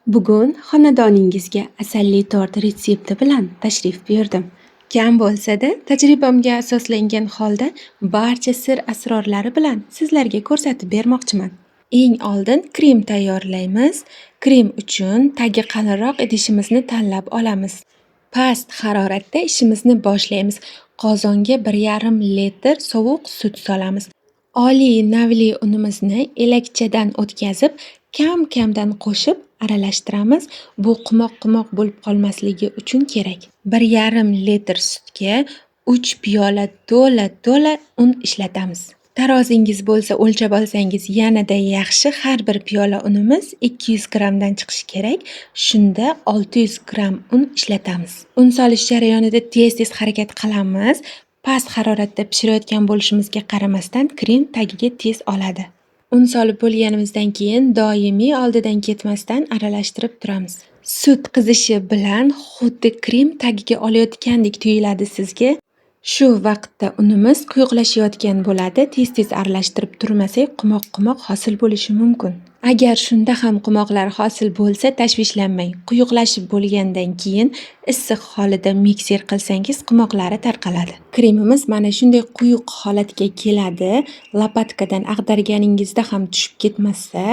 Bugun xonadoningizga asalli tort retsepti bilan tashrif buyurdim. Kam bo'lsa-da, tajribamga asoslangan holda barcha sir asrorlari bilan sizlarga ko'rsatib bermoqchiman. Eng oldin krem tayyorlaymiz. Krem uchun tagi qalinroq idishimizni tanlab olamiz. Past haroratda ishimizni boshlaymiz. Qozonga 1,5 litr sovuq sut solamiz. Oliy navli unimizni elakchadan o'tkazib, kam-kamdan qo'shib aralashtiramiz. Bu qumoq-qumoq bo'lib qolmasligi uchun kerak. 1,5 litr sutga 3 piyola to'la un ishlatamiz. Tarozingiz bo'lsa o'lchab olsangiz yanada yaxshi. Har bir piyola unimiz 200 grammdan chiqishi kerak. Shunda 600 gramm un ishlatamiz. Un solish jarayonida tez-tez harakat qilamiz. Past haroratda pishirayotgan bo'lishimizga qaramasdan krem tagiga tez oladi. Un solib bo'lganimizdan keyin doimiy oldidan ketmasdan aralashtirib turamiz. Sut qizishi bilan xuddi krem tagiga olayotgandek tuyuladi sizga. Shu vaqtda unimiz quyuqlashayotgan bo'ladi. Tez-tez aralashtirib turmasak, qumoq-qumoq hosil bo'lishi mumkin. Agar shunda ham qumoqlar hosil bo'lsa, tashvishlanmang. Quyuqlashib bo'lgandan keyin issiq holida mikser qilsangiz, qumoqlari tarqaladi. Kremimiz mana shunday quyuq holatga keladi. Lopatkadan ag'darganingizda ham tushib ketmasa,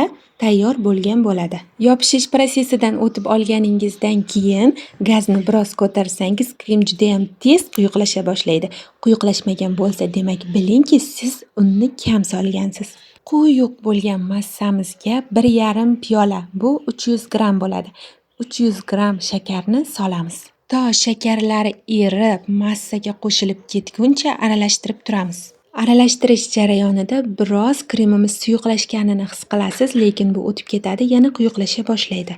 tayyor bo'lgan bo'ladi. Yopishish prosesidan o'tib olganingizdan keyin gazni biroz ko'tarsangiz, krem juda ham tez quyuqlasha boshlaydi. Quyuqlashmagan bo'lsa, demak bilingki, siz unni kam solgansiz. Quyuq bo'lgan massamizga 1,5 piyola, bu 300 gramm bo'ladi. 300 gramm shakarni solamiz. To shakarlari erib, massaga qo'shilib ketguncha aralashtirib turamiz. Aralashtirish jarayonida biroz kremimiz suyuqlashganini his qilasiz, lekin bu o'tib ketadi, yana quyuqlasha boshlaydi.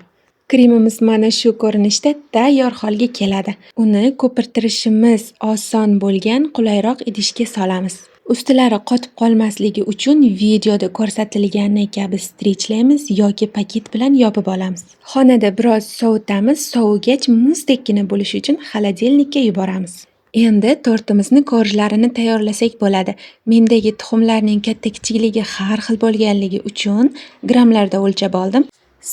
Kremimiz mana shu ko'rinishda tayyor holga keladi. Uni ko'pirtirishimiz oson bo'lgan qulayroq idishga solamiz. Ustilari qotib qolmasligi uchun videoda ko'rsatilgani kabi strichlaymiz yoki paket bilan yopib olamiz. Xonada biroz sovutamiz, sovigach muzdekkina bo'lishi uchun xolodilnikka yuboramiz. Endi tortimizni korjlarini tayyorlasak bo'ladi. Mendagi tuxumlarning katta-kichikligi har xil bo'lganligi uchun grammlarda o'lchab oldim.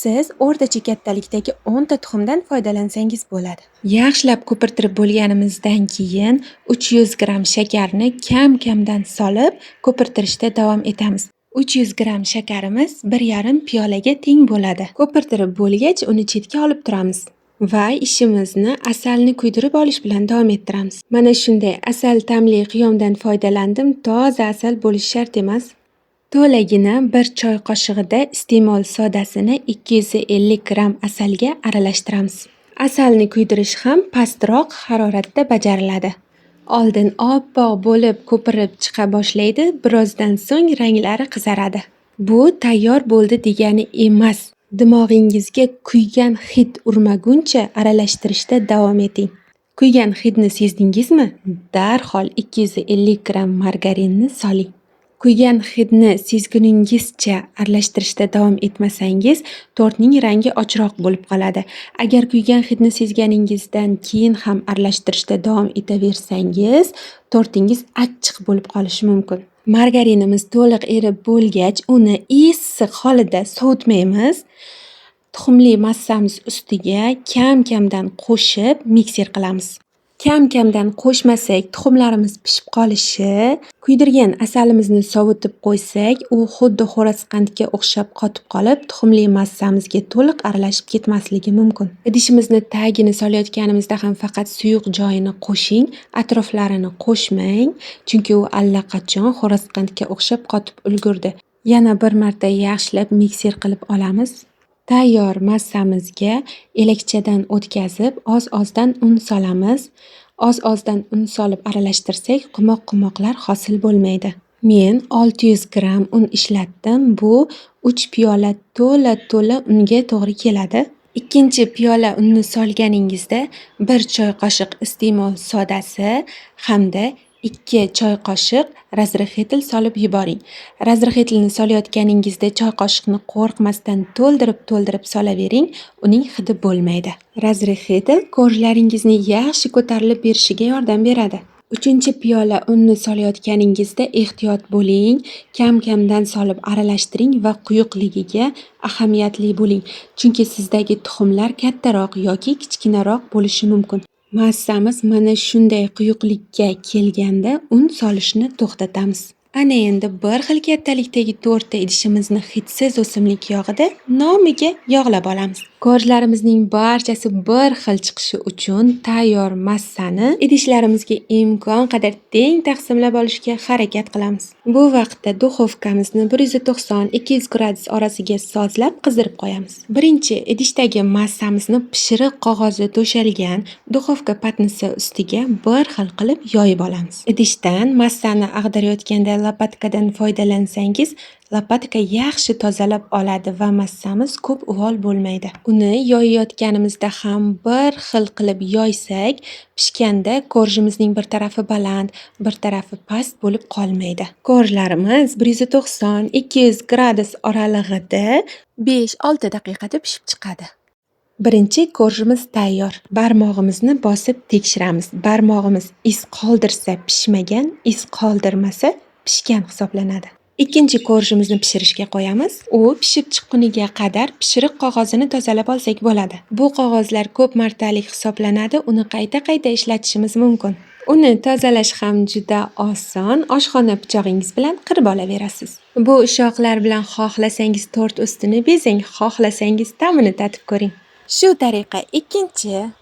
Siz o'rtacha kattalikdagi 10 ta tuxumdan foydalansangiz bo'ladi. Yaxshilab ko'pirtirib bo'lganimizdan keyin 300 gramm shakarni kam-kamdan solib ko'pirtirishda davom etamiz. 300 gramm shakarimiz 1,5 piyolaga teng bo'ladi. Ko'pirtirib bo'lgach, uni chetga olib turamiz va ishimizni asalni kuydirib olish bilan davom ettiramiz. Mana shunday asal ta'mli qiyomdan foydalandim. Toza asal bo'lishi shart emas. To'lagina 1 choy qoshig'ida iste'mol sodasini 250 gramm asalga aralashtiramiz. Asalni kuydirish ham pastroq haroratda bajariladi. Oldin oppoq bo'lib ko'pirib chiqa boshlaydi, birozdan so'ng ranglari qizaradi. Bu tayyor bo'ldi degani emas. Dimog'ingizga kuygan hid urmaguncha aralashtirishda davom eting. Kuygan hidni sezdingizmi? Darhol 250 gramm margarinni soling. Kuygan hidni sezguningizcha aralashtirishda davom etmasangiz, tortning rangi ochroq bo'lib qoladi. Agar kuygan hidni sezganingizdan keyin ham aralashtirishda davom etaversangiz, tortingiz achchiq bo'lib qolishi mumkin. Margarinimiz to'liq erib bo'lgach, uni issiq holida sovutmaymiz. Tuxumli massamiz ustiga kam-kamdan qo'shib mikser qilamiz. Kam-kamdan qo'shmasak, tuxumlarimiz pishib qolishi, kuydirgan asalimizni sovutib qo'ysak, u xuddi xo'rozqandga o'xshab qotib qolib, tuxumli massamizga to'liq aralashib ketmasligi mumkin. Idishimizni tagini solayotganimizda ham faqat suyuq joyini qo'shing, atroflarini qo'shmang, chunki u allaqachon xo'rozqandga o'xshab qotib ulgurdi. Yana bir marta yaxshilab mikser qilib olamiz. Tayyor massamizga elakchadan o'tkazib, oz-ozdan un solamiz. Oz-ozdan un solib aralashtirsak, qumoq-qumoqlar hosil bo'lmaydi. Men 600 gramm un ishlatdim. Bu 3 piyola to'la unga to'g'ri keladi. Ikkinchi piyola unni solganingizda 1 choy qoshiq iste'mol sodasi hamda 2 choy qoshiq razrixitel solib yuboring. Razrixetelni solayotganingizda choy qoshiqni qo'rqmasdan to'ldirib solavering, uning hidi bo'lmaydi. Razrixetel korjlaringizni yaxshi ko'tarilib berishiga yordam beradi. 3 piyola unni solayotganingizda ehtiyot bo'ling, kam-kamdan solib aralashtiring va quyuqligiga ahamiyatli bo'ling, chunki sizdagi tuxumlar kattaroq yoki kichkinaroq bo'lishi mumkin. Massamiz mana shunday quyuqlikka kelganda un solishni to'xtatamiz. Ana endi bir xil kattalikdagi 4 ta idishimizni hidsiz o'simlik yog'ida nomiga yog'lab olamiz. Korjlarimizning barchasi bir xil chiqishi uchun tayyor massani idishlarimizga imkon qadar teng taqsimlab olishga harakat qilamiz. Bu vaqtda duxovkamizni 190-200 gradus orasiga sozlab qizdirib qo'yamiz. Birinchi idishdagi massamizni pishiriq qog'ozi to'shalgan duxovka patnisi ustiga bir xil qilib yoyib olamiz. Idishdan massani ag'darayotganda lopatkadan foydalansangiz, lopatka yaxshi tozalab oladi va massamiz ko'p uvol bo'lmaydi. Uni yoyayotganimizda ham bir xil qilib yoysak, pishganda korjimizning bir tarafi baland, bir tarafi past bo'lib qolmaydi. Korjlarimiz 190-200 gradus oralig'ida 5-6 daqiqada pishib chiqadi. Birinchi korjimiz tayyor. Barmog'imizni bosib tekshiramiz. Barmog'imiz iz qoldirsa pishmagan, iz qoldirmasa pishgan hisoblanadi. Ikkinchi korjimizni pishirishga qo'yamiz. U pishib chiqquniga qadar pishiriq qog'ozini tozalab olsak bo'ladi. Bu qog'ozlar ko'p martalik hisoblanadi, uni qayta-qayta ishlatishimiz mumkin. Uni tozalash ham juda oson. Oshxona pichog'ingiz bilan qirib olaverasiz. Bu ushoqlar bilan xohlasangiz tort ustini bezang, xohlasangiz ta'mini tatib ko'ring. Shu tariqa 2,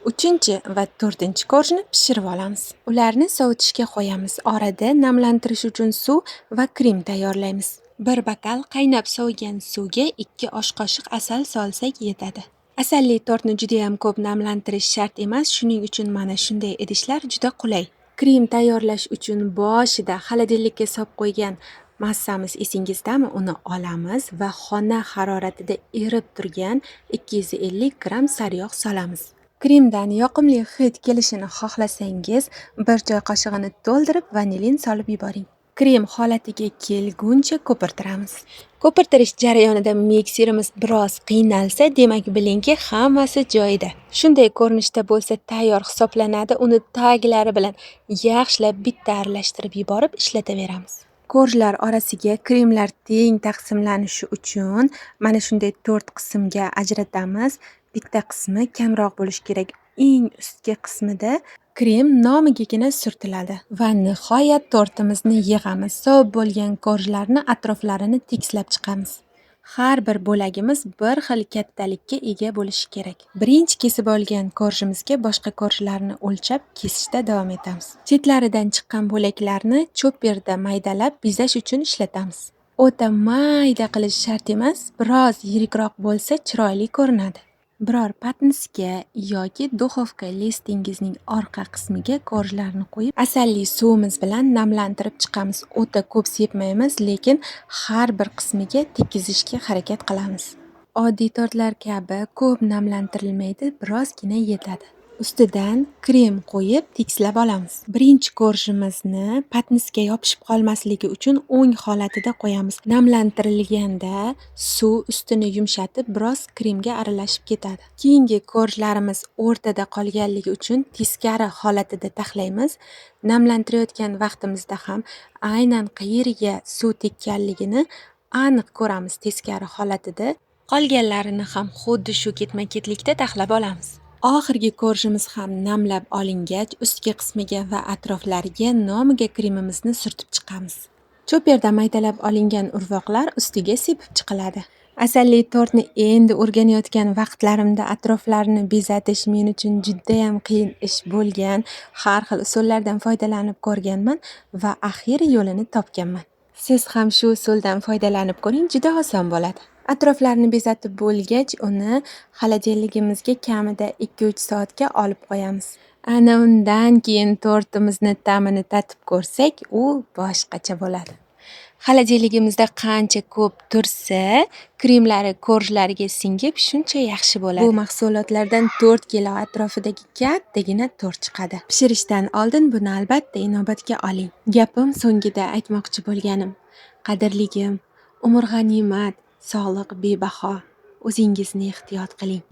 3 va 4 korjni pishirib olamiz. Ularni sovitishga qo'yamiz. Orada namlantirish uchun suv va krem tayyorlaymiz. Bir bakal qaynab sovigan suvga 2 osh qoshiq asal solsak yetadi. Asalli tortni juda ham ko'p namlantirish shart emas, shuning uchun mana shunday idishlar juda qulay. Krem tayyorlash uchun boshida xolodilnikka solib qo'ygan massamiz esingizdami? Uni olamiz va xona haroratida erib turgan 250 gram sariyog' solamiz. Kremdan yoqimli hid kelishini xohlasangiz, bir choy qoshig'ini to'ldirib vanilin solib yuboring. Krem holatiga kelguncha ko'pirtiramiz. Ko'pirtirish jarayonida mikserimiz biroz qiynalsa, demak bilingki, hammasi joyida. Shunday ko'rinishda bo'lsa tayyor hisoblanadi. Uni taglari bilan yaxshilab bitta aralashtirib yuborib ishlataveramiz. Korjlar orasiga kremlar teng taqsimlanishi uchun mana shunday 4 qismga ajratamiz. Bitta qismi kamroq bo'lishi kerak. Eng ustki qismida krem nomigagina surtiladi va nihoyat tortimizni yig'amiz. Sovib bo'lgan korjlarni atroflarini tekslab chiqamiz. Har bir bo'lagimiz bir xil kattalikka ega bo'lishi kerak. Birinchi kesib olgan korjimizga boshqa korjlarni o'lchab kesishda davom etamiz. Chetlaridan chiqqan bo'laklarni chopperda maydalab bezash uchun ishlatamiz. O'ta mayda qilish shart emas, biroz yirikroq bo'lsa chiroyli ko'rinadi. Biror patnisga yoki duxovka listingizning orqa qismiga korjlarni qo'yib, asalli suvimiz bilan namlantirib chiqamiz. O'ta ko'p sepmaymiz, lekin har bir qismiga tekkizishga harakat qilamiz. Oddiy tortlar kabi ko'p namlantirilmaydi, birozgina yetadi. Ustidan krem qo'yib tekslab olamiz. Birinchi korjimizni patnisga yopishib qolmasligi uchun o'ng holatida qo'yamiz. Namlantirilganda suv ustini yumshatib, biroz kremga aralashib ketadi. Keyingi korjlarimiz o'rtada qolganligi uchun teskari holatida taxlaymiz. Namlantirayotgan vaqtimizda ham aynan qayeriga suv tekkanligini aniq ko'ramiz teskari holatida. Qolganlarini ham xuddi shu ketma-ketlikda taxlab olamiz. Oxirgi korjimiz ham namlab olingach, ustki qismiga va atroflariga nomiga kremimizni surtib chiqamiz. Chopperda maydalab olingan urvoqlar ustiga sepib chiqiladi. Asalli tortni endi o'rganayotgan vaqtlarimda atroflarini bezatish men uchun juda ham qiyin ish bo'lgan. Har xil usullardan foydalanib ko'rganman va axir yo'lini topganman. Siz ham shu usuldan foydalanib ko'ring, juda oson bo'ladi. Atroflarini bezatib bo'lgach, uni xolodilligimizga kamida 2-3 soatga olib qo'yamiz. Ana undan keyin tortimizni ta'mini tatib ko'rsak, u boshqacha bo'ladi. Xolodilligimizda qancha ko'p tursa, kremlari korjlariga singib shuncha yaxshi bo'ladi. Bu mahsulotlardan 4 kilo atrofidagi kattagina tort chiqadi. Pishirishdan oldin buni albatta inobatga oling. Gapim so'ngida aytmoqchi bo'lganim, qadrligim, umr g'animat, sog'liq bebaho. O'zingizni ehtiyot qiling.